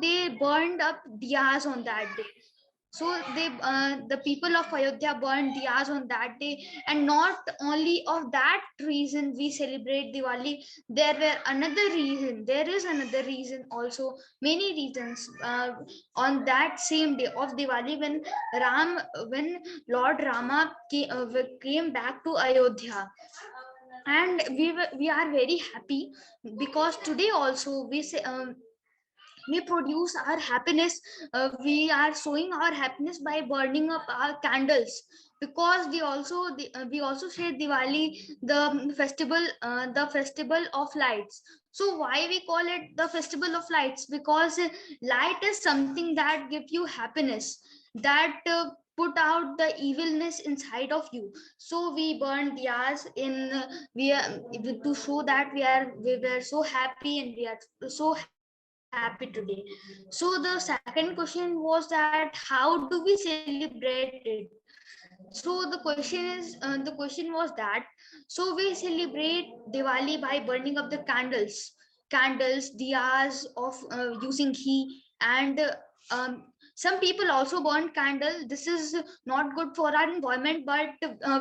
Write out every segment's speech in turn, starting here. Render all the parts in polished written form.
they burned up diyas on that day. So the people of Ayodhya burned diyas on that day, and not only of that reason we celebrate Diwali. There is another reason also, many reasons, on that same day of Diwali, when Lord Rama came back to Ayodhya. And we are very happy, because today also we produce our happiness. We are showing our happiness by burning up our candles, because we also say Diwali the festival of lights. So why we call it the festival of lights? Because light is something that gives you happiness, that put out the evilness inside of you. So we burn diyas in we are, to show that we were so happy, and we are so happy today. So the second question was that how do we celebrate it? So the question was that, so we celebrate Diwali by burning up the candles, diyas of using ghee, and some people also burn candle. This is not good for our environment, but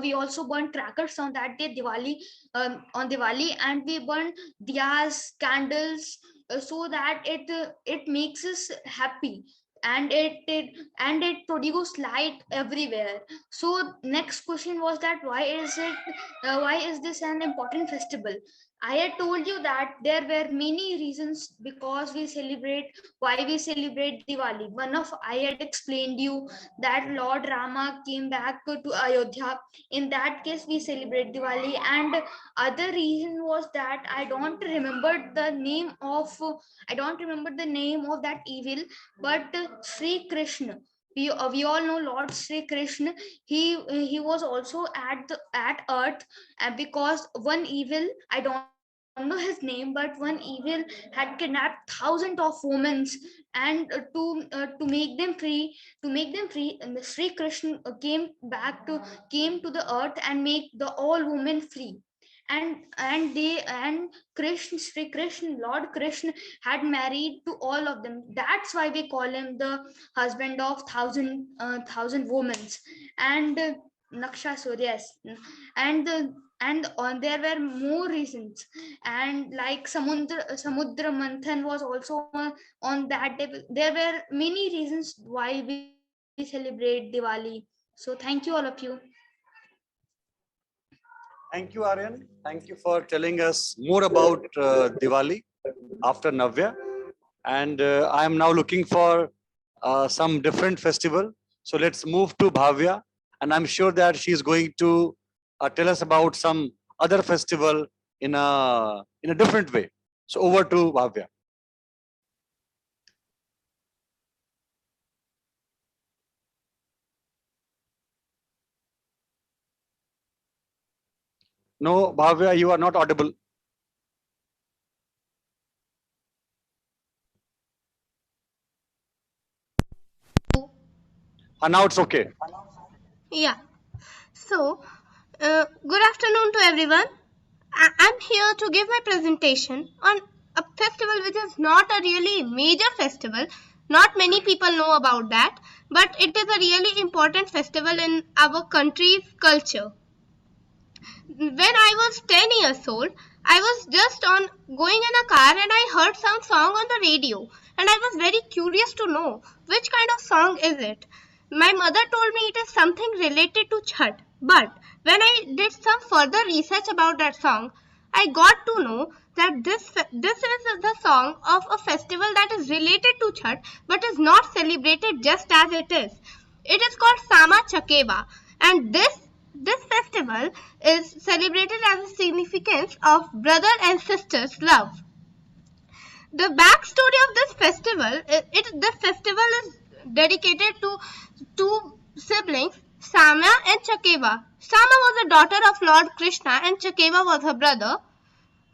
we also burn crackers on that day, Diwali, on Diwali, and we burn diyas, candles, so that it makes us happy, and it produce light everywhere. So next question was that why is this an important festival? I had told you that there were many reasons because we celebrate why we celebrate Diwali. One of I had explained you that Lord Rama came back to Ayodhya. In that case we celebrate Diwali. And other reason was that I don't remember the name of that evil, but Sri Krishna. We all know Lord Sri Krishna. He was also at Earth, because one evil, I don't know his name, but one evil had kidnapped thousands of women, and to make them free, and the Sri Krishna came to the earth and make the all women free. And Sri Krishna, Lord Krishna, had married to all of them. That's why we call him the husband of thousand women. And Nakshasur, yes. And there were more reasons, and like Samudra Manthan was also on that day. There were many reasons why we celebrate Diwali. So thank you, all of you. Thank you, Aryan. Thank you for telling us more about Diwali after Navya. And I am now looking for some different festival. So let's move to Bhavya. And I'm sure that she is going to tell us about some other festival in a different way. So over to Bhavya. No, Bhavya, you are not audible. Now it's okay. Yeah. So, good afternoon to everyone. I'm here to give my presentation on a festival which is not a really major festival. Not many people know about that, but it is a really important festival in our country's culture. When I was 10 years old, I was just on going in a car and I heard some song on the radio, and I was very curious to know which kind of song is it. My mother told me it is something related to Chhat, but when I did some further research about that song, I got to know that this is the song of a festival that is related to Chhat but is not celebrated just as it is. It is called Sama Chakeva, and this festival is celebrated as a significance of brother and sister's love. The backstory of this festival, this festival is dedicated to two siblings, Sama and Chakeva. Sama was a daughter of Lord Krishna and Chakeva was her brother.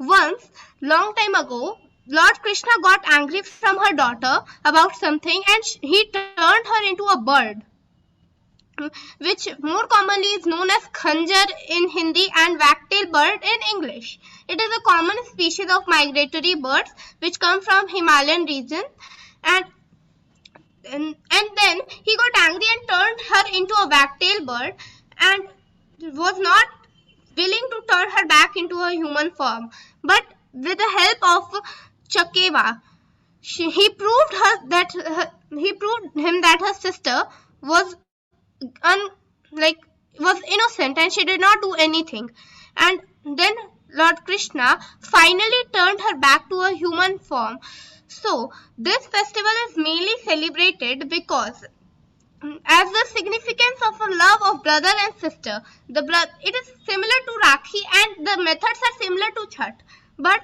Once, long time ago, Lord Krishna got angry from her daughter about something and he turned her into a bird, which more commonly is known as khanjar in Hindi and wagtail bird in English. It is a common species of migratory birds which come from Himalayan region. and then he got angry and turned her into a wagtail bird and was not willing to turn her back into a human form. But with the help of Chakeva, he proved him that her sister was was innocent and she did not do anything. And then Lord Krishna finally turned her back to a human form. So this festival is mainly celebrated because as the significance of a love of brother and sister, it is similar to Rakhi and the methods are similar to Chhat, but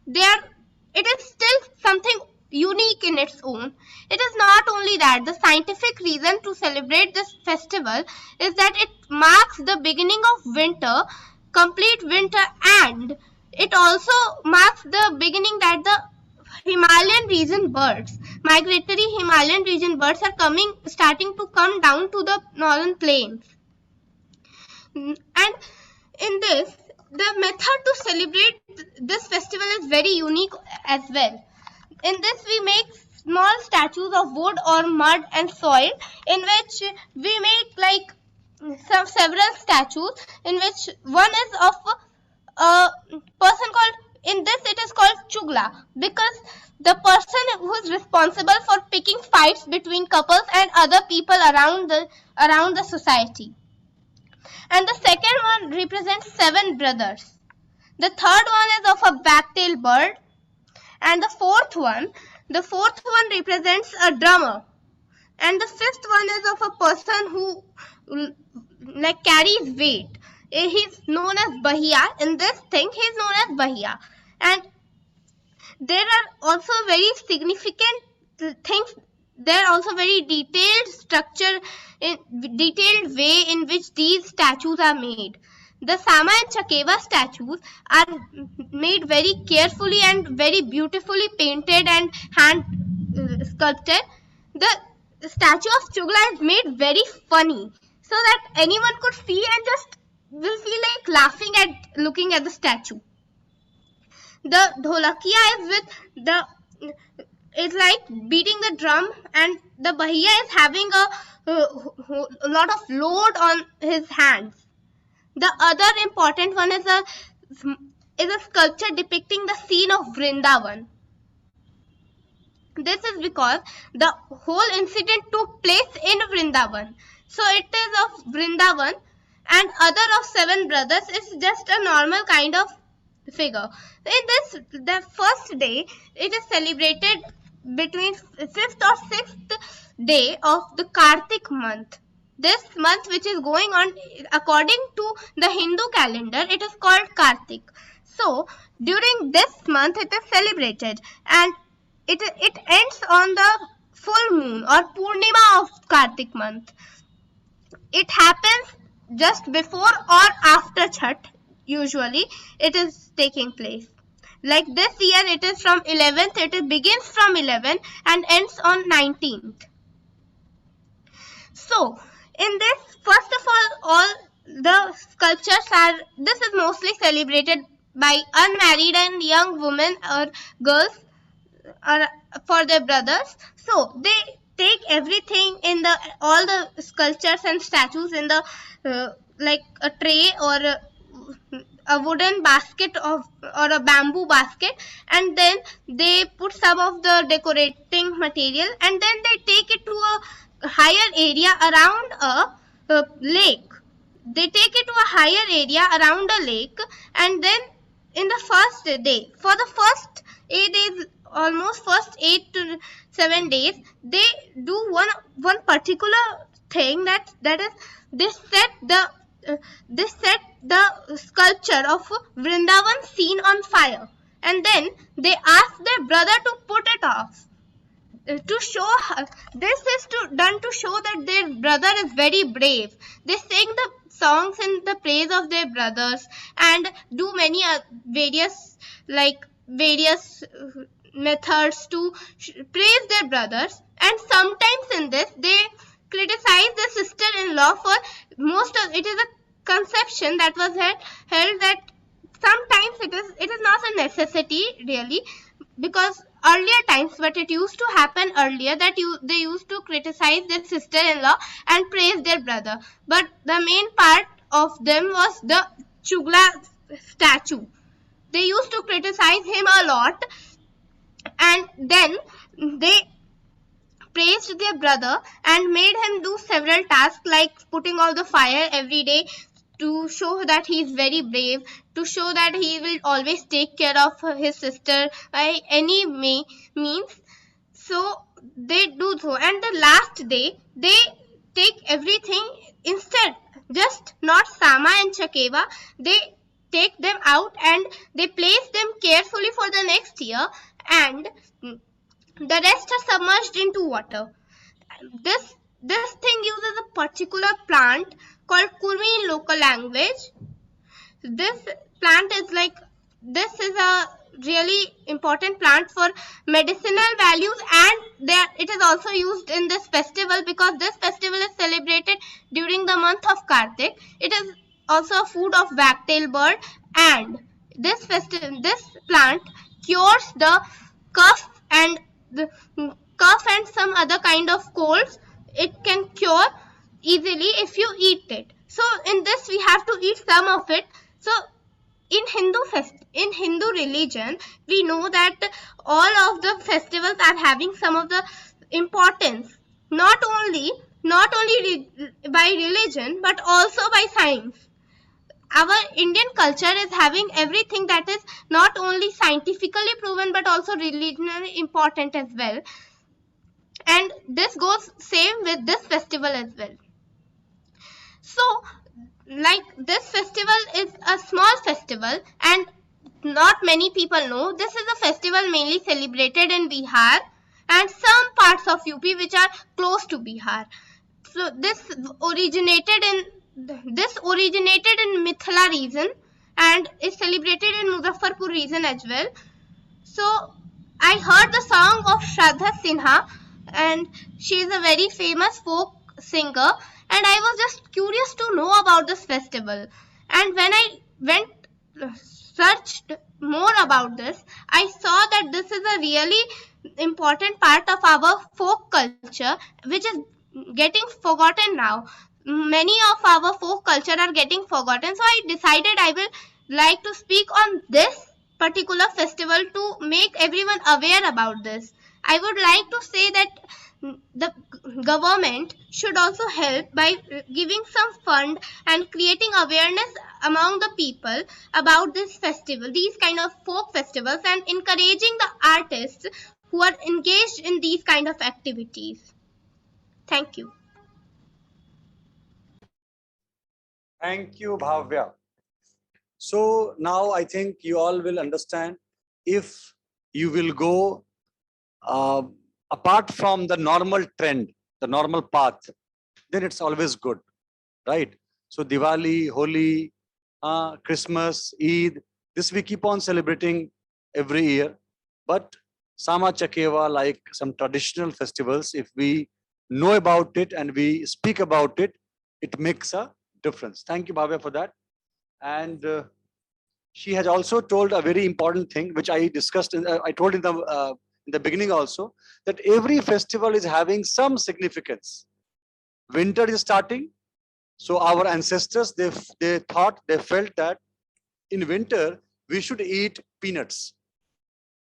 it is still something unique in its own. It is not only that, the scientific reason to celebrate this festival is that it marks the beginning of winter, complete winter, and it also marks the beginning that the Himalayan region birds, migratory Himalayan region birds are starting to come down to the northern plains. And in this, the method to celebrate this festival is very unique as well. In this, we make small statues of wood or mud and soil, in which we make several statues, in which one is of a person called, in this it is called Chugla, because the person who is responsible for picking fights between couples and other people around the society. And the second one represents 7 brothers. The third one is of a wagtail bird, and the fourth one represents a drummer, and the fifth one is of a person who carries weight. He's known as Bahiya. In this thing, he's known as Bahiya. And there are also very significant things. There are also very detailed structure, detailed way in which these statues are made. The Sama and Chakeva statues are made very carefully and very beautifully painted and hand sculpted. The statue of Chugla is made very funny, so that anyone could see and just will feel like laughing at looking at the statue. The Dholakia is like beating the drum, and the Bahiya is having a lot of load on his hands. The other important one is a sculpture depicting the scene of Vrindavan. This is because the whole incident took place in Vrindavan. So it is of Vrindavan, and other of 7 brothers is just a normal kind of figure. In this, the first day, it is celebrated between 5th or 6th day of the Kartik month. This month, which is going on according to the Hindu calendar, it is called Kartik. So during this month it is celebrated, and it ends on the full moon or Purnima of Kartik month. It happens just before or after Chhat. Usually it is taking place. Like this year it is from 11th, it begins from 11 and ends on 19th. So in this, first of all the sculptures this is mostly celebrated by unmarried and young women or girls or for their brothers. So they take everything in all the sculptures and statues in the like a tray or a wooden basket or a bamboo basket, and then they put some of the decorating material, and then they take it to a higher area around a lake. They take it to a higher area around a lake, and then in the first day, for the first 8 days, almost first 8 to 7 days, they do one particular thing, that is they set the sculpture of Vrindavan scene on fire, and then they ask their brother to put it off. To show this is done to show that their brother is very brave. They sing the songs in the praise of their brothers and do many various methods to praise their brothers. And sometimes in this they criticize the sister-in-law for it is a conception that was held that sometimes it is not a necessity really, because earlier times, but it used to happen earlier that they used to criticize their sister-in-law and praise their brother. But the main part of them was the Chugla statue. They used to criticize him a lot, and then they praised their brother and made him do several tasks like putting out the fire every day to show that he is very brave, to show that he will always take care of his sister by any means. So they do so, and the last day they take everything instead. Just not Sama and Chakeva, they take them out and they place them carefully for the next year, and the rest are submerged into water. This thing uses a particular plant called kurmi in local language. This plant is a really important plant for medicinal values, and it is also used in this festival because this festival is celebrated during the month of Kartik. It is also a food of wagtail bird, and this plant cures the cough and the cough and some other kind of colds. It can cure easily if you eat it. So in this we have to eat some of it. So in Hindu religion, we know that all of the festivals are having some of the importance, not only by religion but also by science. Our Indian culture is having everything that is not only scientifically proven but also religionally important as well. And this goes same with this festival as well. So, like, this festival is a small festival and not many people know. This is a festival mainly celebrated in Bihar and some parts of UP which are close to Bihar. So this originated in Mithila region and is celebrated in Muzaffarpur region as well. So I heard the song of Shraddha Sinha, and she is a very famous folk singer, and I was just curious to know about this festival. And when I searched more about this, I saw that this is a really important part of our folk culture which is getting forgotten now. Many of our folk culture are getting forgotten, so I decided I will like to speak on this particular festival to make everyone aware about this. I would like to say that the government should also help by giving some fund and creating awareness among the people about this festival, these kind of folk festivals, and encouraging the artists who are engaged in these kind of activities. Thank you. Thank you, Bhavya. So now I think you all will understand, if you will go apart from the normal trend, the normal path, then it's always good, right? So Diwali, Holi, Christmas, Eid, this we keep on celebrating every year. But Sama Chakeva, like some traditional festivals, if we know about it and we speak about it, it makes a difference. Thank you, Bhavya, for that. And she has also told a very important thing, which I discussed, I told in the beginning also, that every festival is having some significance. Winter is starting. So our ancestors, they felt that in winter, we should eat peanuts,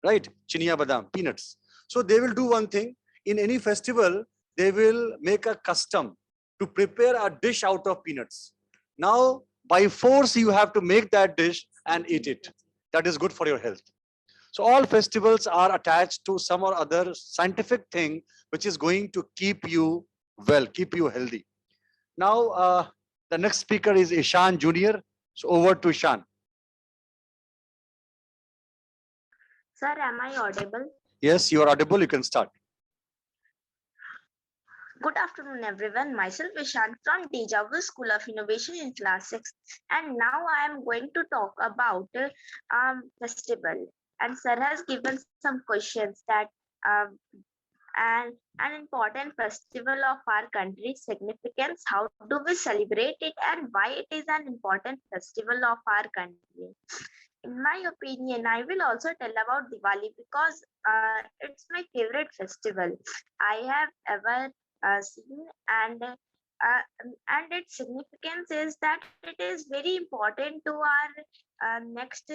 right? Chinia badam, peanuts. So they will do one thing. In any festival, they will make a custom to prepare a dish out of peanuts. Now, by force, you have to make that dish and eat it. That is good for your health. So all festivals are attached to some or other scientific thing which is going to keep you well, keep you healthy. Now, the next speaker is Ishan Jr. So over to Ishan. Sir, am I audible? Yes, you are audible. You can start. Good afternoon, everyone. Myself Ishan from Deja Vu School of Innovation in class 6. And now I am going to talk about festival. And sir has given some questions that an important festival of our country, significance, how do we celebrate it, and why it is an important festival of our country. in my opinion, I will also tell about Diwali because it's my favorite festival I have ever seen, and its significance is that it is very important to our next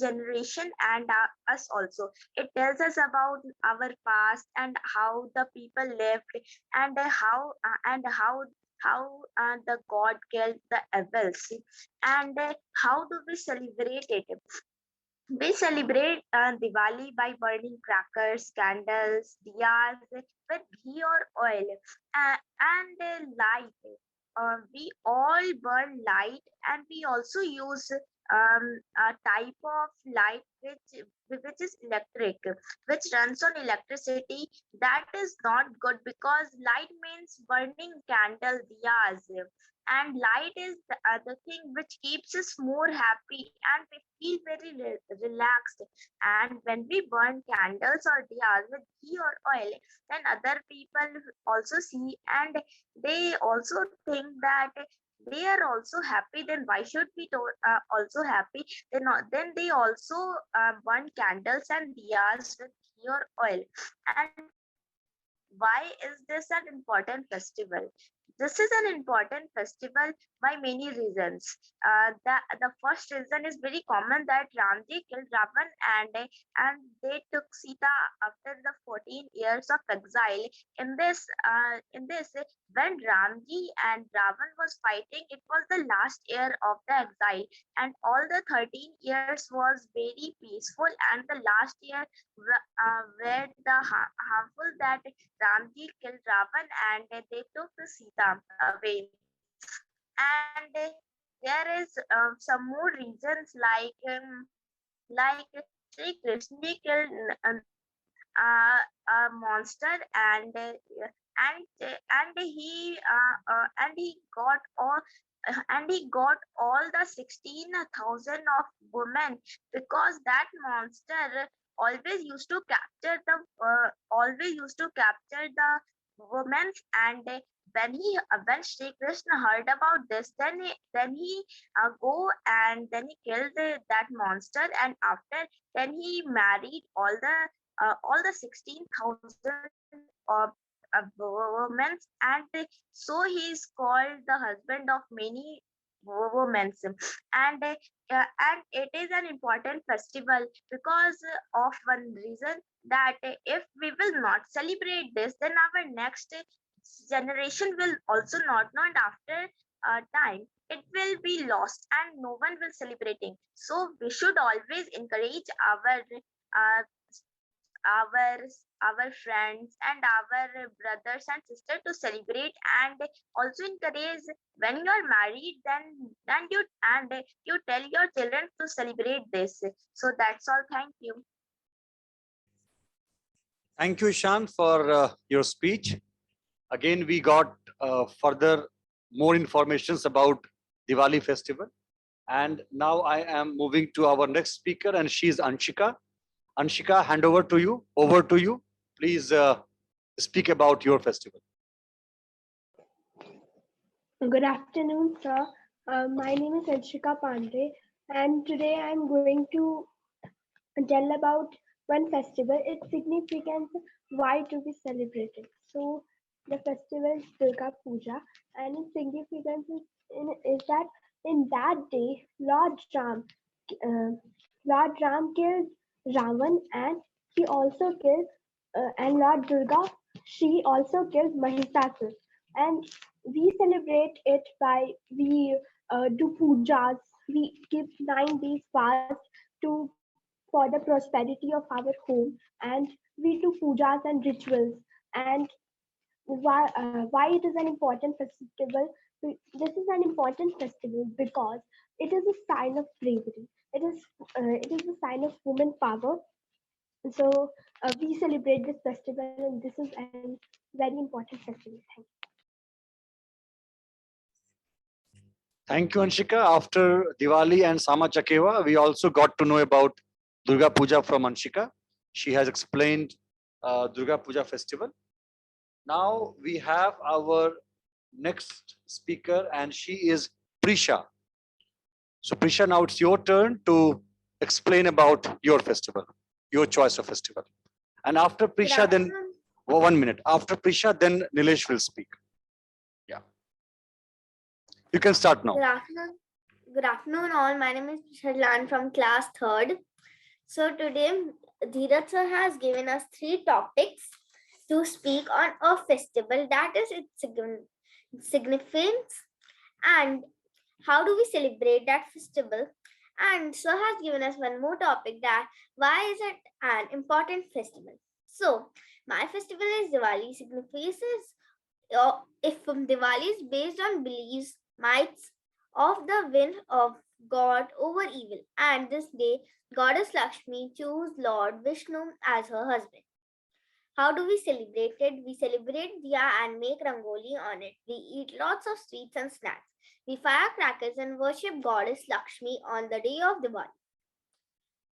generation and us also. It tells us about our past and how the people lived, and how the god killed the evils, and how do we celebrate it? We celebrate Diwali by burning crackers, candles, diyas with ghee or oil, and light. We all burn light, and we also use a type of light which is electric, which runs on electricity. That is not good because light means burning candle, diyas, and light is the thing which keeps us more happy, and we feel very relaxed. And when we burn candles or diyas with ghee or oil, then other people also see, and they also think that they are also happy. Then why should we also happy? Then they also burn candles and diyas with ghee or oil. And why is this an important festival? This is an important festival by many reasons. The first reason is very common, that Ramji killed Ravan, and they took Sita after the 14 years of exile. In this, when Ramji and Ravan was fighting, it was the last year of the exile, and all the 13 years was very peaceful, and the last year were the harmful, that Ramji killed Ravan and they took Sita away. And there is some more reasons, like Sri Krishna killed a monster, and he got all the 16,000 of women, because that monster always used to capture the women. And when Sri Krishna heard about this, then he go and then he killed that monster, and after then he married all the 16,000 of women, and so he is called the husband of many women. And it is an important festival because of one reason, that if we will not celebrate this, then our next generation will also not know, and after time it will be lost and no one will celebrating. So we should always encourage uh, our our friends and our brothers and sisters to celebrate, and also encourage, when you are married, then you tell your children to celebrate this. So that's all. Thank you. Thank you, Ishan, for your speech. Again, we got further more informations about Diwali festival. And now I am moving to our next speaker, and she is Anshika. Anshika, hand over to you. Over to you. Please speak about your festival. Good afternoon, sir. My name is Anshika Pandey, and today I'm going to tell about one festival, its significance, why to be celebrated. So, the festival is Durga Puja, and its significance is that in that day, Lord Ram killed Ravan, and he also killed, and Lord Durga, she also killed Mahisasur. And we celebrate it by we do pujas. We keep 9 days fast to for the prosperity of our home, and we do pujas and rituals. And why it is an important festival? This is an important festival because it is a sign of bravery. It is a sign of woman power. So we celebrate this festival, and this is a very important festival. Thank you. Thank you, Anshika. After Diwali and Sama Chakeva, we also got to know about Durga Puja from Anshika. She has explained Durga Puja festival. Now we have our next speaker, and she is Prisha. So Prisha, now it's your turn to explain about your festival, your choice of festival. And after Prisha, then 1 minute. After Prisha, then Nilesh will speak. Yeah. You can start now. Good afternoon. Good afternoon, all. My name is Shadlan from class 3rd. So today, Dheeraj sir has given us 3 topics to speak on a festival, that is its significance and how do we celebrate that festival. And sir has given us one more topic, that why is it an important festival. So my festival is Diwali. Signifies is if Diwali is based on beliefs, mites of the win of God over evil, and this day Goddess Lakshmi chose Lord Vishnu as her husband. How do we celebrate it? We celebrate Diya and make Rangoli on it. We eat lots of sweets and snacks. We fire crackers and worship Goddess Lakshmi on the day of Diwali.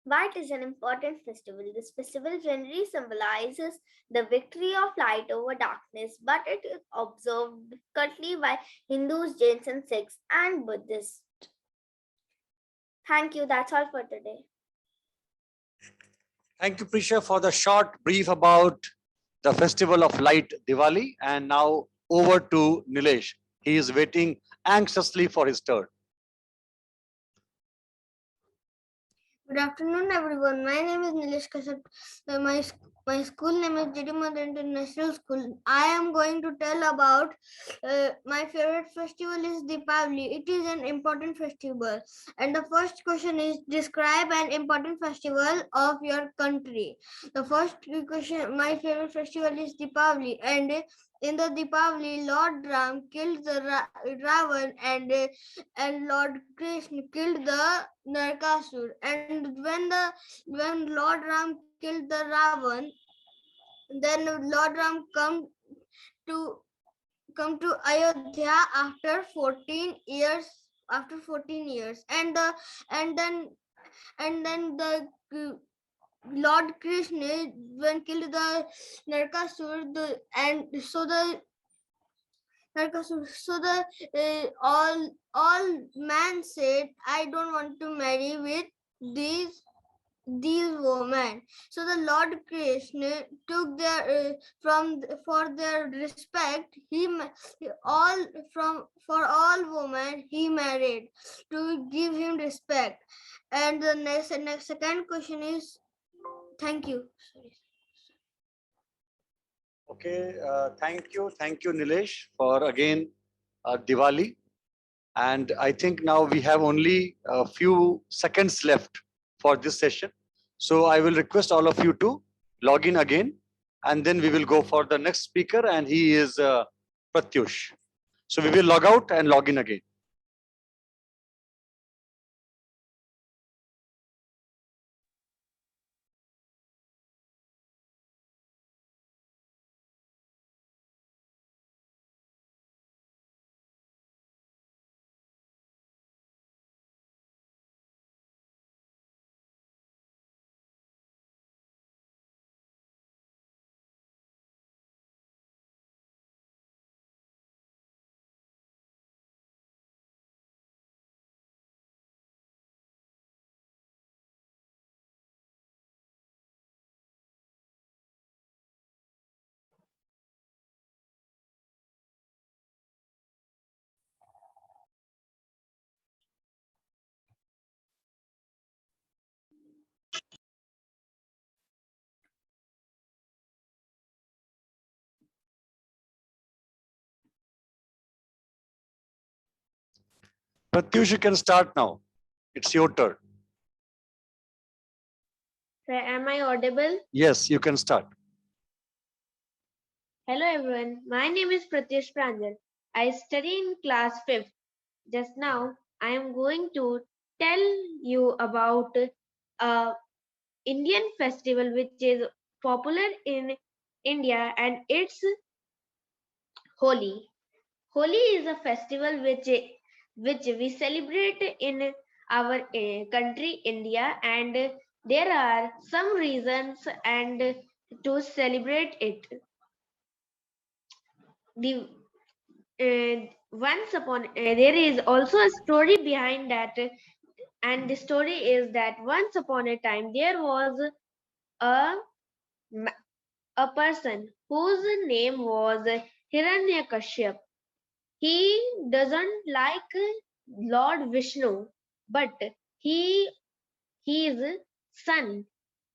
Why it is an important festival? This festival generally symbolizes the victory of light over darkness, but it is observed differently by Hindus, Jains, and Sikhs and Buddhists. Thank you. That's all for today. Thank you, Prisha, for the short brief about the festival of light, Diwali. And now over to Nilesh. He is waiting anxiously for his turn. Good afternoon, everyone. My name is Nilesh Kasat. My school name is J.D. Mother International School. I am going to tell about my favorite festival is Deepavali. It is an important festival. And the first question is, describe an important festival of your country. The first question, my favorite festival is Deepavali. And in the Deepavali, Lord Ram killed the Ravan, and Lord Krishna killed the Narkasur. And when Lord Ram killed the Ravan, then Lord Ram to Ayodhya after 14 years. After 14 years, and then the Lord Krishna when killed the Narkasur, so the all man said, I don't want to marry with these women. So the Lord Krishna took their for their respect, for all women he married to give him respect. And the next second question is, thank you. Sorry. Okay, thank you, Nilesh, for again Diwali. And I think now we have only a few seconds left for this session. So I will request all of you to log in again, and then we will go for the next speaker, and he is Pratyush. So we will log out and log in again. Pratyush, you can start now. It's your turn. Am I audible? Yes, you can start. Hello everyone, my name is Pratyush Pranjal. I study in class 5th. Just now, I am going to tell you about a Indian festival which is popular in India, and it's Holi. Holi is a festival which we celebrate in our country India, and there are some reasons and to celebrate it. The once upon there is also a story behind that And the story is that once upon a time there was a a person whose name was Hiranyakashyap. He doesn't like Lord Vishnu, but he his son,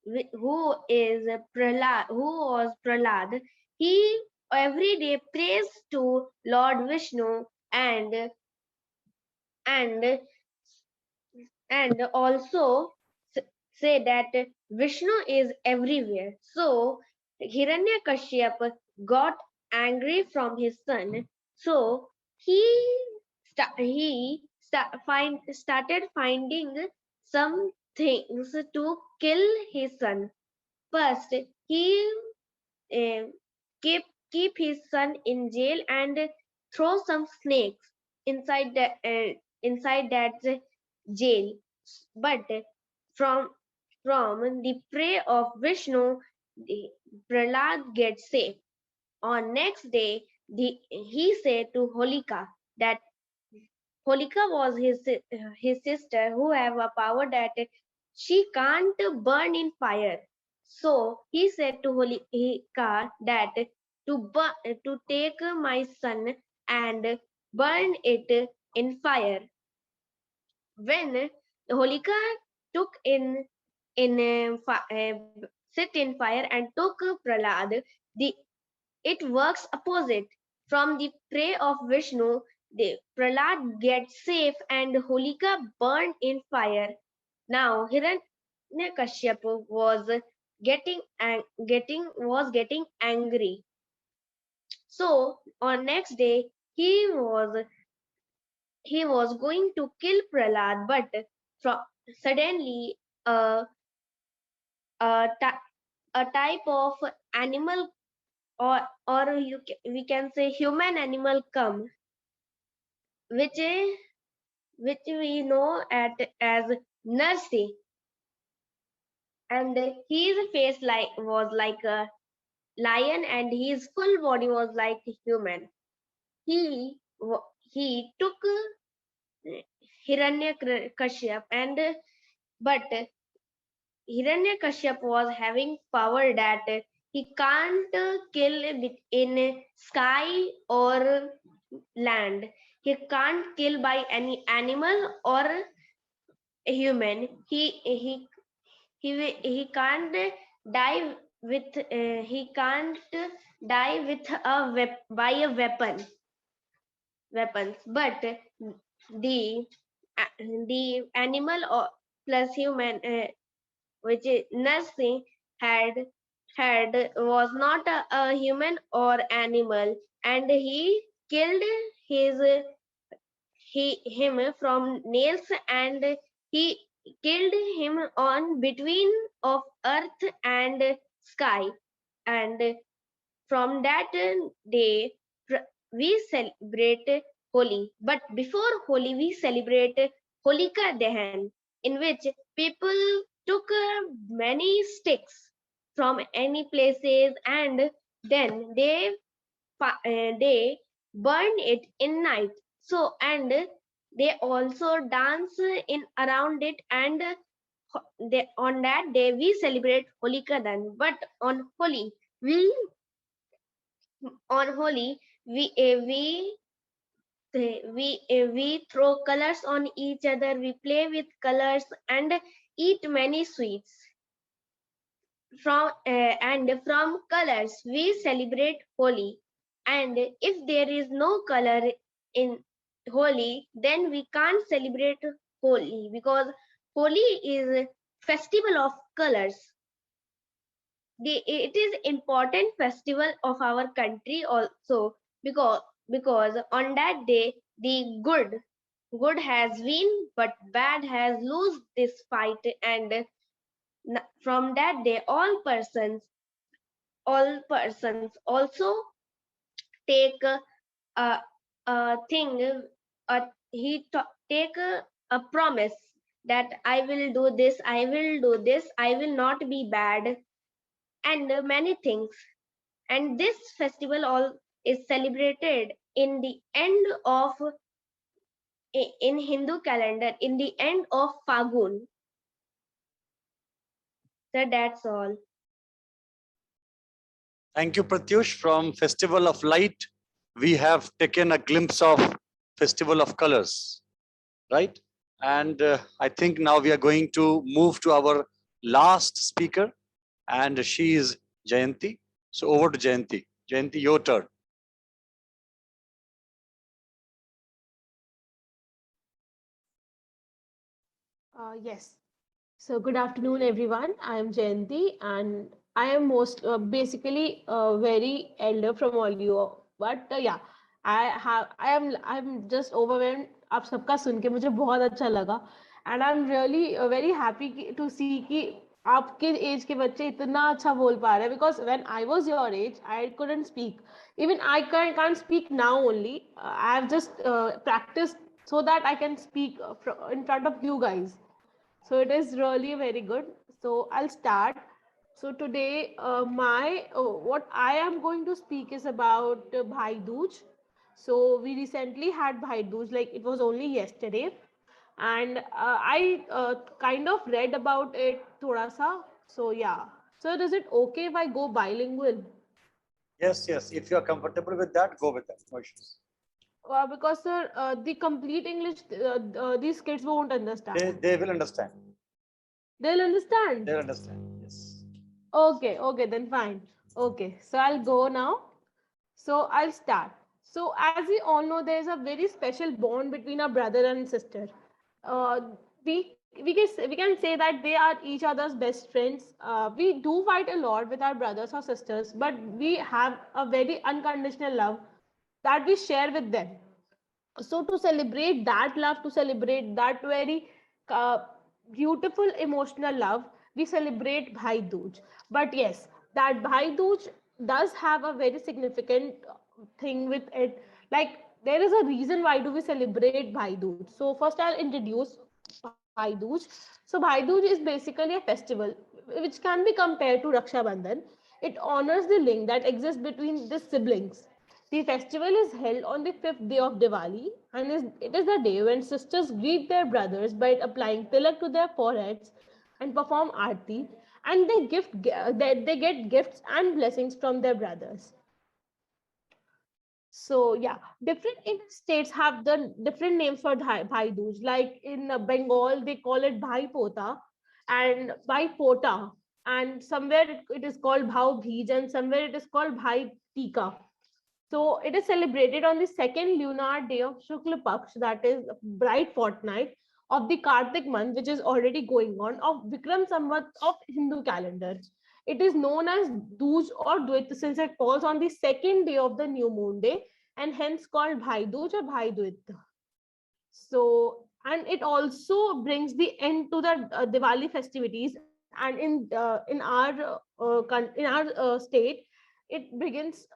who is Prahlad, who was Prahlad, he every day prays to Lord Vishnu and and also say that Vishnu is everywhere. So Hiranyakashyap got angry from his son. So started finding some things to kill his son. First, he uh, keep keep his son in jail and throw some snakes inside that jail. But from the prey of Vishnu, the Prahlad gets saved. On next day, he said to Holika that Holika was his sister who have a power that she can't burn in fire. So he said to Holika that to take my son and burn it in fire. When Holika took sit in fire and took Prahlad, the it works opposite. From the prey of Vishnu, the Prahlad gets safe and Holika burned in fire. Now Hiranyakashyap was getting angry. So on next day he was going to kill Prahlad, but from suddenly a a type of animal or we can say human animal come, which we know as Narsi, and his face was like a lion and his full body was like human. He took Hiranyakashyap but Hiranyakashyap was having power that he can't kill in sky or land. He can't kill by any animal or a human. He can't die with he can't die with by a weapons. But the the animal or plus human which is Narsi had was not a human or animal, and he killed his him from nails, and he killed him on between of earth and sky. And from that day we celebrate Holi. But before Holi we celebrate Holika Dahan, in which people took many sticks from any places and then they burn it in night. So and they also dance in around it, and on that day we celebrate Holika Dahan. But we on Holi we throw colors on each other, we play with colors and eat many sweets. From colors we celebrate Holi. And if there is no color in Holi, then we can't celebrate Holi, because Holi is festival of colors. It is important festival of our country also, because on that day the good has win but bad has lose this fight. And from that day all persons also take a thing take a promise that I will do this, I will do this, I will not be bad, and many things. And this festival all is celebrated in the end of in Hindu calendar in the end of Fagun. So that's all. Thank you, Pratyush. From Festival of Light, we have taken a glimpse of Festival of Colors, right? And I think now we are going to move to our last speaker, and she is Jayanti. So over to Jayanti. Jayanti, your turn. Yes. So good afternoon, everyone. I am Jayanti, and I am basically very elder from all you. But yeah, I'm just overwhelmed. आप सबका सुन के मुझे बहुत अच्छा लगा, and I'm really very happy to see कि आपके as के बच्चे इतना अच्छा बोल पा रहे हैं. Because when I was your age, I couldn't speak. Even I can't speak now only. I have just practiced so that I can speak in front of you guys. So it is really very good. So I'll start. So today, what I am going to speak is about Bhai Dooj. So we recently had Bhai Dooj, like it was only yesterday, and I kind of read about it thoda sa. So yeah. So is it okay if I go bilingual? Yes, yes. If you are comfortable with that, go with that. No issues. Because sir, the complete English, these kids won't understand. They will understand. They'll understand. They'll understand. Yes. Okay, then fine. Okay, so I'll go now. So I'll start. So as we all know, there is a very special bond between a brother and sister. Uh, we can say that they are each other's best friends. We do fight a lot with our brothers or sisters, but we have a very unconditional love that we share with them. So to celebrate that love, to celebrate that very uh, beautiful emotional love, we celebrate Bhai Dooj. But yes, that Bhai Dooj does have a very significant thing with it. Like there is a reason why do we celebrate Bhai Dooj. So first I'll introduce Bhai Dooj. So Bhai Dooj is basically a festival which can be compared to Raksha Bandhan. It honors the link that exists between the siblings. The festival is held on the fifth day of Diwali, and it is the day when sisters greet their brothers by applying tilak to their foreheads and perform aarti, and they get gifts and blessings from their brothers. So yeah, different Indian states have the different names for Bhai Dooj. Like in Bengal, they call it Bhai Pota and Bhai Pota, and somewhere it is called Bhau Bhij, and somewhere it is called Bhai Tika. So it is celebrated on the second lunar day of Shukla Paksh, that is bright fortnight of the Kartik month, which is already going on, of Vikram Samvat of Hindu calendar. It is known as Dooj or Dwit since it falls on the second day of the new moon day, and hence called Bhai Dooj or Bhai Dwit. So, and it also brings the end to the Diwali festivities. And in our state, it begins.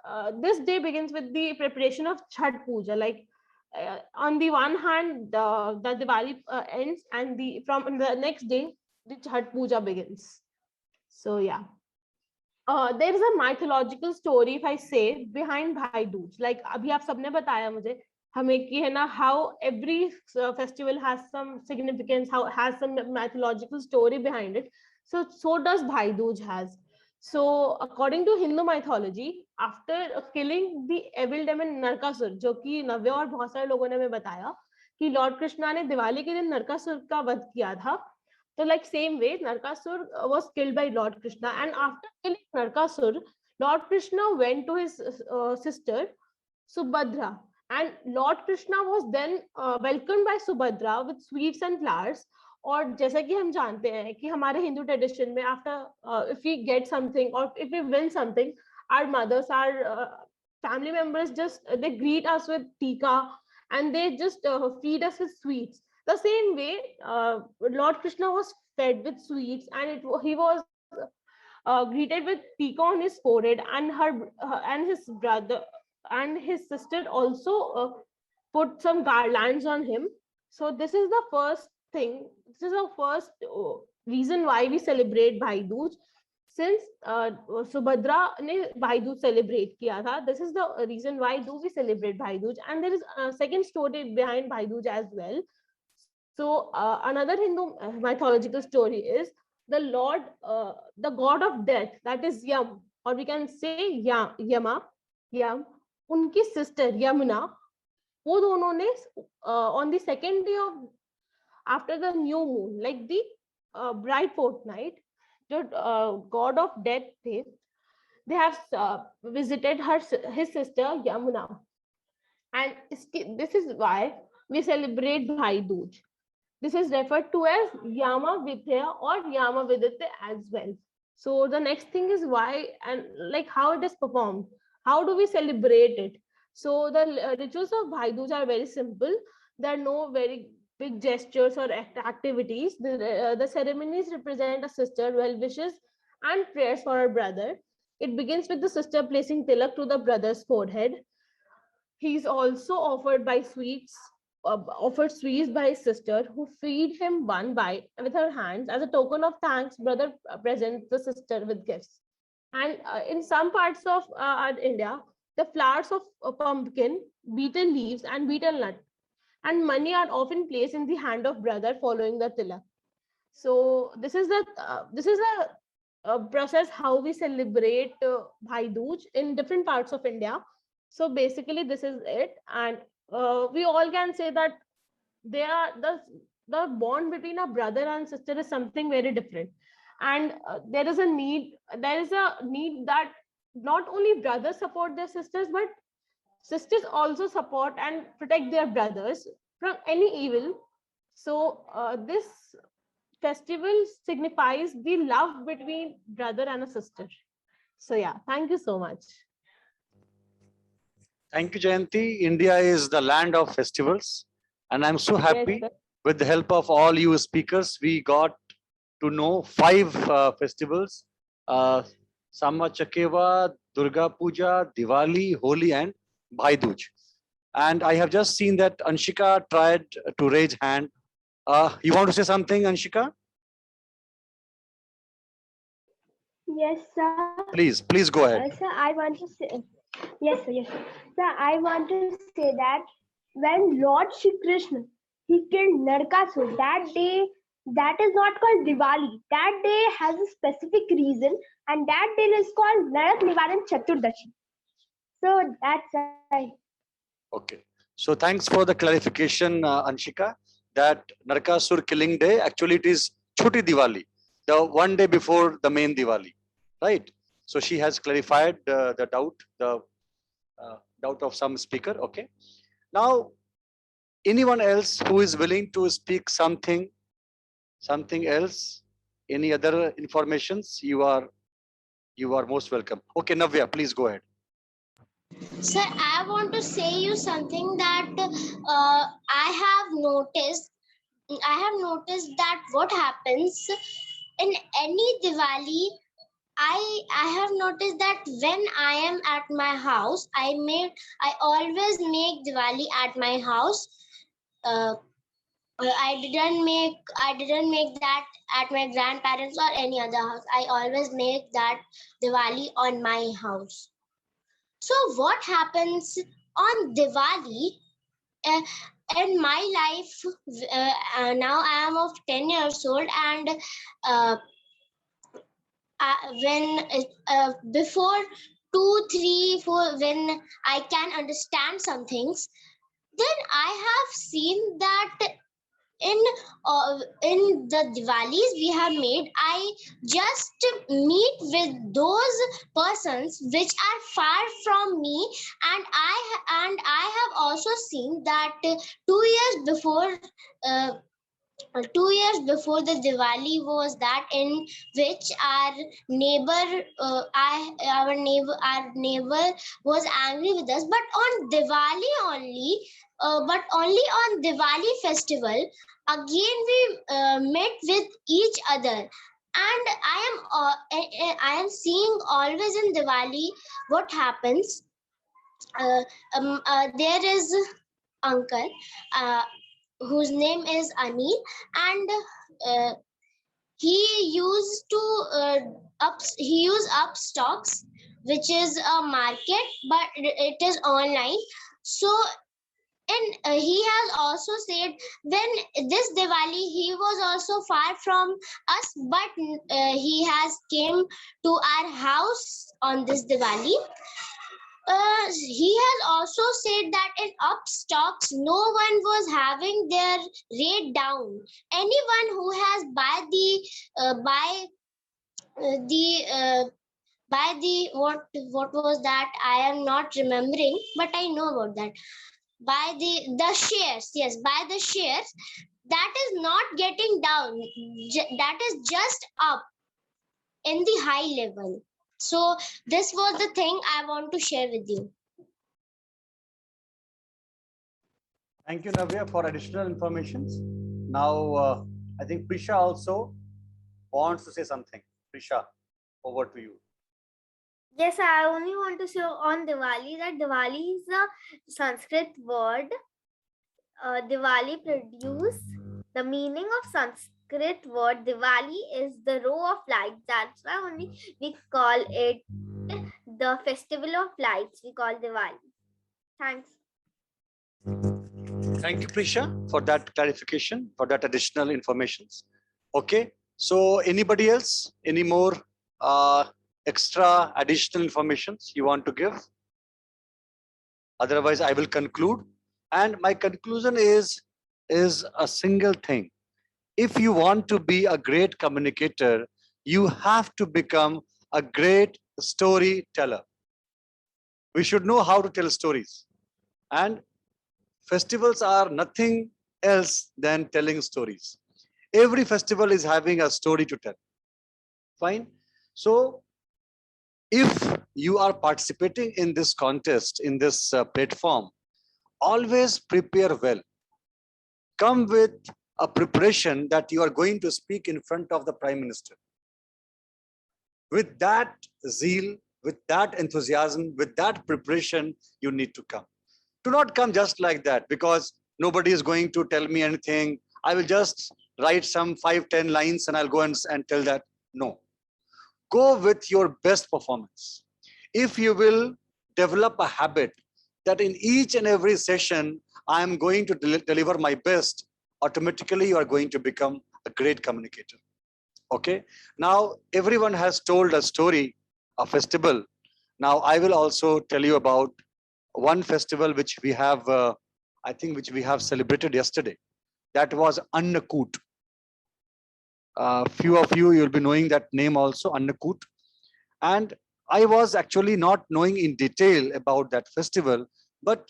This day begins with the preparation of Chhat Puja. Like on the one hand, the Diwali ends, and from the next day, the Chhat Puja begins. So yeah. There is a mythological story, if I say, behind Bhai Dooj. Like अभी आप सबने बताया मुझे हमें कि है ना how every festival has some significance, how has some mythological story behind it. So does Bhai Dooj has. So according to Hindu mythology, after killing the evil demon Narkasur, जो कि नव्या और बहुत सारे लोगों ने हमें बताया कि लॉर्ड कृष्णा ने दिवाली के दिन नरकासुर का वध किया था. So like same way, Narkasur was killed by Lord Krishna, and after killing Narkasur, Lord Krishna went to his sister Subhadra, and Lord Krishna was then welcomed by Subhadra with sweets and flowers. और जैसा कि हम जानते हैं कि हमारे Hindu tradition में after if we get something or if we win something, our mothers, our family members just they greet us with tika, and they just feed us with sweets. The same way, Lord Krishna was fed with sweets, and he was greeted with tika on his forehead, and and his brother and his sister also put some garlands on him. So this is the first thing. This is the first reason why we celebrate Bhai Dooj. since Subhadra ne Bhai Dooj celebrate kiya tha. This is the reason why do we celebrate Bhai Dooj, and there is a second story behind Bhai Dooj as well. So another Hindu mythological story is the Lord, the god of death, that is Yam, or we can say Yama, Yam. उनकी sister Yamuna, वो दोनों ने on the second day of after the new moon, like the bright fortnight, the god of death थे, they have visited his sister Yamuna, and this is why we celebrate Bhai Dooj. This is referred to as Yama Vidya or Yama Vidite as well. So the next thing is why and like how it is performed. How do we celebrate it? So the rituals of Bhai Dooj are very simple. There are no very big gestures or activities. The ceremonies represent a sister, well wishes, and prayers for her brother. It begins with the sister placing tilak to the brother's forehead. He is also offered sweets by his sister, who feed him one bite with her hands. As a token of thanks, brother presents the sister with gifts. And in some parts of India, the flowers of pumpkin, betel leaves, and betel nut and money are often placed in the hand of brother following the tilak. So this is a process how we celebrate Bhai Dooj in different parts of India. So basically, this is it, and we all can say that they are the bond between a brother and sister is something very different, and there is a need that not only brothers support their sisters, but sisters also support and protect their brothers from any evil. So this festival signifies the love between brother and a sister. So yeah, thank you so much. Thank you, Jayanti. India is the land of festivals, and I'm so happy Yes, with the help of all you speakers. We got to know 5 festivals: Samma Chakeva, Durga Puja, Diwali, Holi, and Bhai Dooj. And I have just seen that Anshika tried to raise hand. You want to say something, Anshika? Yes, sir. Please go ahead. Sir, I want to say, yes, sir, yes, sir. Sir, I want to say that when Lord Shri Krishna, he killed Narkasur, that day, that is not called Diwali. That day has a specific reason, and that day is called Narak Nivaran Chaturdashi. So that's why. Okay. So thanks for the clarification, Anshika, that Narkasur killing day, actually it is Choti Diwali, the one day before the main Diwali, right? So she has clarified the doubt of some speaker. Okay. Now, anyone else who is willing to speak something else, any other informations, you are most welcome. Okay, Navya, please go ahead. Sir, I want to say you something that I have noticed that what happens in any Diwali, I have noticed that when I am at my house, I always make Diwali at my house. I didn't make that at my grandparents or any other house. I always make that Diwali on my house. So what happens on Diwali? In my life, now I am of 10 years old, and when before 2, 3, 4, when I can understand some things, then I have seen that in the Diwalis we have made, I just meet with those persons which are far from me, and I have also seen that 2 years before 2 years before the Diwali was that in which our neighbor was angry with us, but on Diwali only, but only on Diwali festival again we met with each other. And I am seeing always in Diwali what happens. There is uncle whose name is Anil, and he used to he used Upstocks, which is a market, but it is online. So, and he has also said when this Diwali he was also far from us, but he has came to our house on this Diwali. He has also said that in Upstocks, no one was having their rate down. Anyone who has by the what was that? I am not remembering, but I know about that. By the shares, yes, by the shares, that is not getting down. That is just up in the high level. So this was the thing I want to share with you. Thank you, Navya, for additional information. Now, I think Prisha also wants to say something. Prisha, over to you. Yes, I only want to say on Diwali that Diwali is a Sanskrit word. Diwali produce. The meaning of Sanskrit word Diwali is the row of lights. That's why only we call it the festival of lights. We call Diwali. Thanks. Thank you, Prisha, for that clarification, for that additional information. Okay, so anybody else, any more extra additional information you want to give? Otherwise, I will conclude. And my conclusion is a single thing. If you want to be a great communicator, you have to become a great storyteller. We should know how to tell stories. And festivals are nothing else than telling stories. Every festival is having a story to tell. Fine. So if you are participating in this contest, in this platform, always prepare well. Come with a preparation that you are going to speak in front of the Prime Minister. With that zeal, with that enthusiasm, with that preparation, you need to come. Do not come just like that, because nobody is going to tell me anything. I will just write some 5-10 lines and I'll go and tell that. No. Go with your best performance. If you will develop a habit that in each and every session, I am going to deliver my best, automatically you are going to become a great communicator. Okay. Now, everyone has told a story, a festival. Now, I will also tell you about one festival which we have, I think, which we have celebrated yesterday. That was Annakut. Few of you, you'll be knowing that name also, Annakut. And I was actually not knowing in detail about that festival, but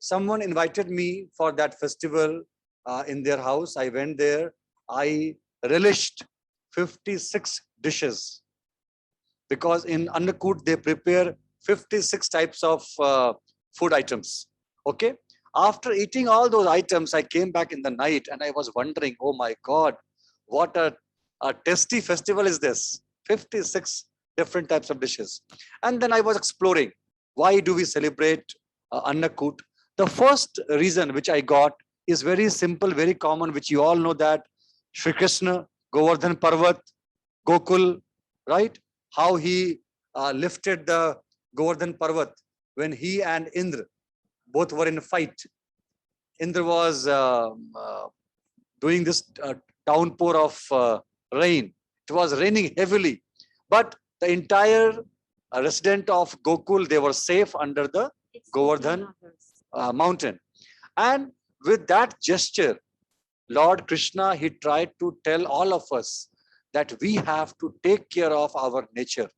someone invited me for that festival in their house. I went there. I relished 56 dishes, because in Annakut they prepare 56 types of food items. Okay. After eating all those items, I came back in the night and I was wondering, oh my God, what a tasty festival is this? 56 different types of dishes. And then I was exploring, why do we celebrate Annakut? The first reason which I got is very simple, very common, which you all know, that Shri Krishna, Govardhan Parvat, Gokul, right? How he lifted the Govardhan Parvat when he and Indra both were in a fight. Indra was doing this downpour of rain. It was raining heavily, but the entire resident of Gokul, they were safe under the Govardhan mountain. And with that gesture, Lord Krishna, he tried to tell all of us that we have to take care of our nature,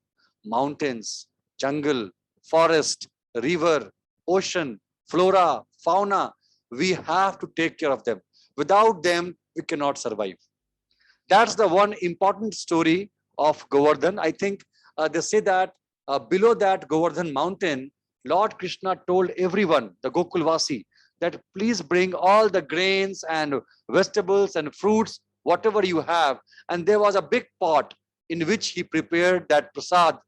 mountains, jungle, forest, river, ocean, flora, fauna. We have to take care of them. Without them, we cannot survive. That's the one important story of Govardhan. I think they say that below that Govardhan mountain, Lord Krishna told everyone, the Gokulvasi, that please bring all the grains and vegetables and fruits, whatever you have. And there was a big pot in which he prepared that prasad.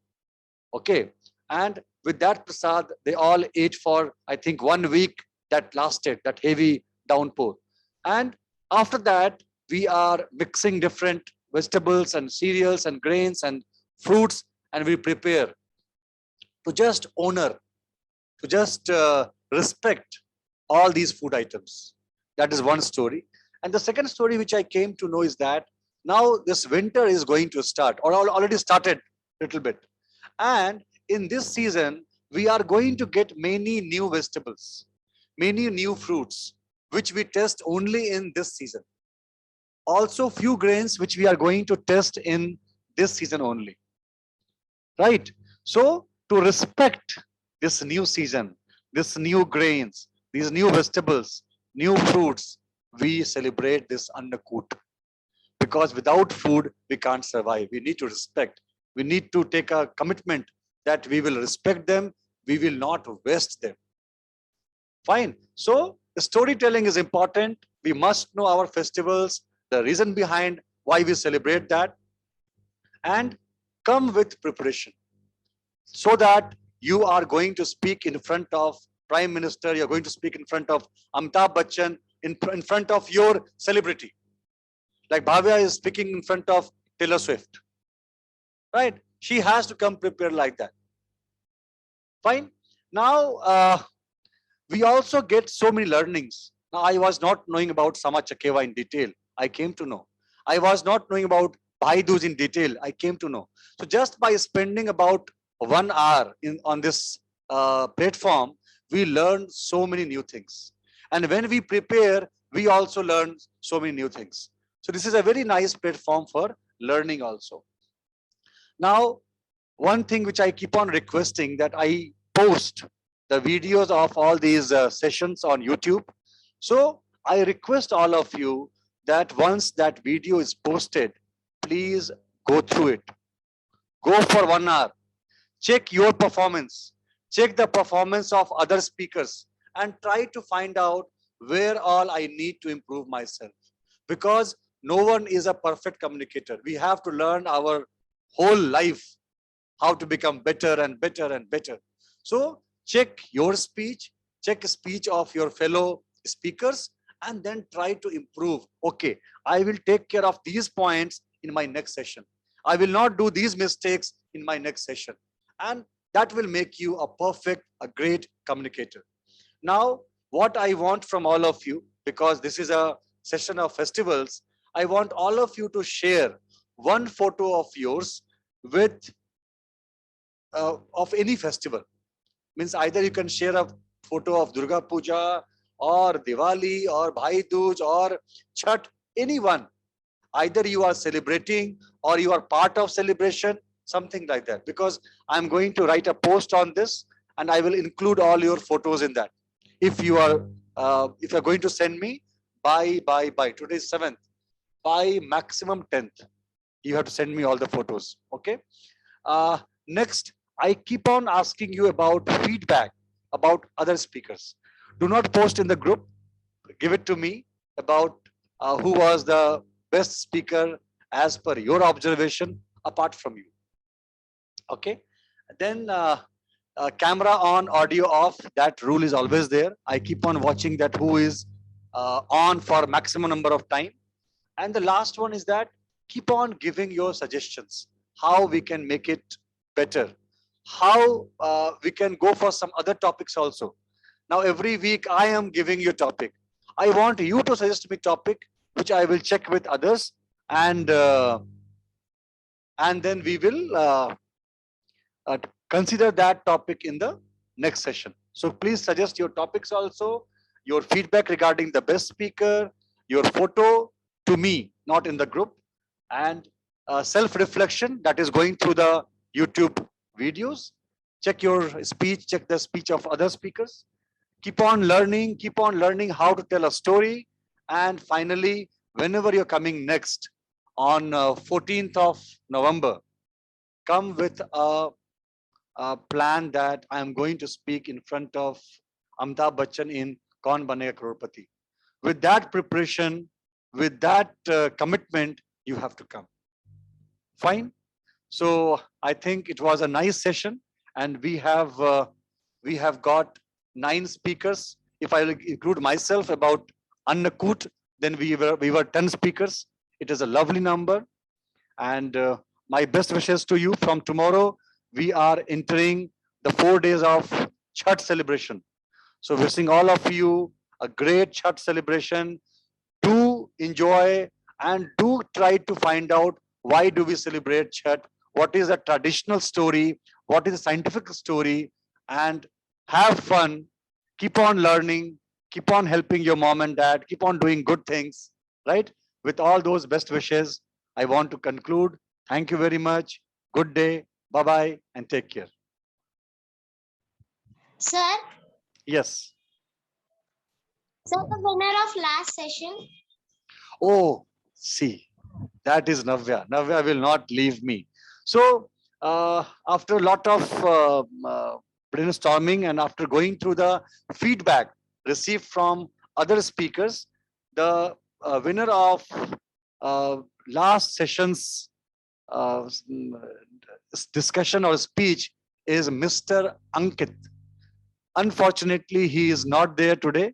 Okay. And with that prasad, they all ate for, I think, 1 week that lasted, that heavy downpour. And after that, we are mixing different vegetables and cereals and grains and fruits, and we prepare to just honor, to just respect all these food items. That is one story. And the second story which I came to know is that now this winter is going to start, or already started a little bit. And in this season, we are going to get many new vegetables, many new fruits, which we test only in this season. Also few grains which we are going to test in this season only. Right? So to respect this new season, this new grains, these new vegetables, new fruits, we celebrate this Annakut. Because without food, we can't survive. We need to respect. We need to take a commitment that we will respect them. We will not waste them. Fine. So the storytelling is important. We must know our festivals, the reason behind why we celebrate that, and come with preparation so that you are going to speak in front of Prime Minister, you're going to speak in front of Amitabh Bachchan, in front of your celebrity. Like Bhavya is speaking in front of Taylor Swift. Right? She has to come prepared like that. Fine. Now, we also get so many learnings. Now, I was not knowing about Sama Chakeva in detail. I came to know. I was not knowing about Bhai Dooj in detail. I came to know. So just by spending about 1 hour on this platform, we learn so many new things. And when we prepare, we also learn so many new things. So this is a very nice platform for learning also. Now, one thing which I keep on requesting, that I post the videos of all these sessions on YouTube. So I request all of you that once that video is posted, please go through it. Go for 1 hour. Check your performance. Check the performance of other speakers and try to find out where all I need to improve myself. Because no one is a perfect communicator. We have to learn our whole life how to become better and better and better. So check your speech, check the speech of your fellow speakers, and then try to improve. Okay, I will take care of these points in my next session. I will not do these mistakes in my next session. And that will make you a perfect, a great communicator. Now, what I want from all of you, because this is a session of festivals, I want all of you to share one photo of yours with of any festival. Means either you can share a photo of Durga Puja or Diwali or Bhai Dooj or Chhat, anyone. Either you are celebrating or you are part of celebration, something like that. Because I'm going to write a post on this and I will include all your photos in that. If you are going to send me by today is 7th, by maximum 10th, you have to send me all the photos. Okay. Next, I keep on asking you about feedback about other speakers. Do not post in the group. Give it to me about who was the best speaker as per your observation apart from you. Okay. Then camera on, audio off. That rule is always there. I keep on watching that who is on for maximum number of time. And the last one is that keep on giving your suggestions. How we can make it better. How we can go for some other topics also. Now every week I am giving you a topic. I want you to suggest me topic which I will check with others, and then we will consider that topic in the next session. So please suggest your topics also, your feedback regarding the best speaker, your photo to me, not in the group, and self-reflection that is going through the YouTube videos. Check your speech, check the speech of other speakers. Keep on learning how to tell a story. And finally, whenever you're coming next on 14th of November, come with a plan that I'm going to speak in front of Amitabh Bachchan in Kaun Banega Crorepati. With that preparation, with that commitment, you have to come. Fine. So I think it was a nice session, and we have got 9 speakers. If I include myself about Annakut, then we were 10 speakers. It is a lovely number. And my best wishes to you. From tomorrow, we are entering the 4 days of Chhat celebration. So wishing all of you a great Chhat celebration. Do enjoy and do try to find out why do we celebrate Chhat, what is the traditional story, what is the scientific story, and have fun, keep on learning, keep on helping your mom and dad, keep on doing good things, right? With all those best wishes, I want to conclude. Thank you very much. Good day. Bye-bye and take care. Sir, Yes. sir, the winner of last session. Oh, see, that is Navya. Navya will not leave me. So, after a lot of brainstorming and after going through the feedback received from other speakers, the winner of last session's discussion or speech is Mr. Ankit. Unfortunately, he is not there today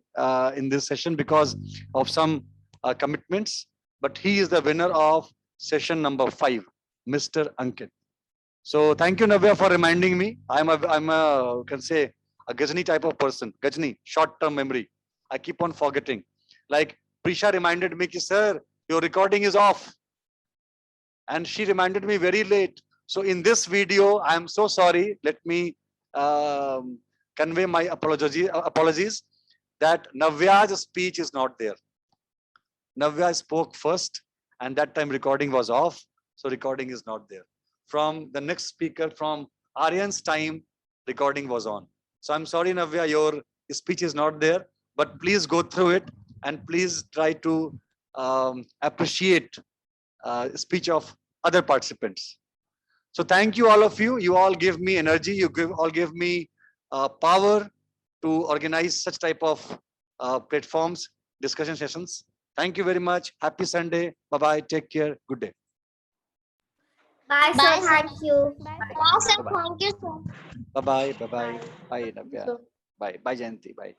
in this session because of some commitments, but he is the winner of session number 5, Mr. Ankit. So thank you, Navya, for reminding me. I'm a can say a Gajni type of person. Gajni, short-term memory. I keep on forgetting. Like Prisha reminded me, ki, sir, your recording is off, and she reminded me very late. So in this video, I am so sorry. Let me convey my apologies that Navya's speech is not there. Navya spoke first, and that time recording was off, so recording is not there. From the next speaker, from Aryan's time, recording was on. So I'm sorry, Navya, your speech is not there, but please go through it and please try to appreciate speech of other participants. So thank you, all of you. You all give me energy. You all give me power to organize such type of platforms, discussion sessions. Thank you very much. Happy Sunday. Bye-bye. Take care. Good day. Bye, Bye, sir. sir. Thank you. Bye, sir. Bye-bye. Thank you, sir. Bye-bye. Bye-bye. Bye, Navya. Bye. Bye, Jayanti. Bye.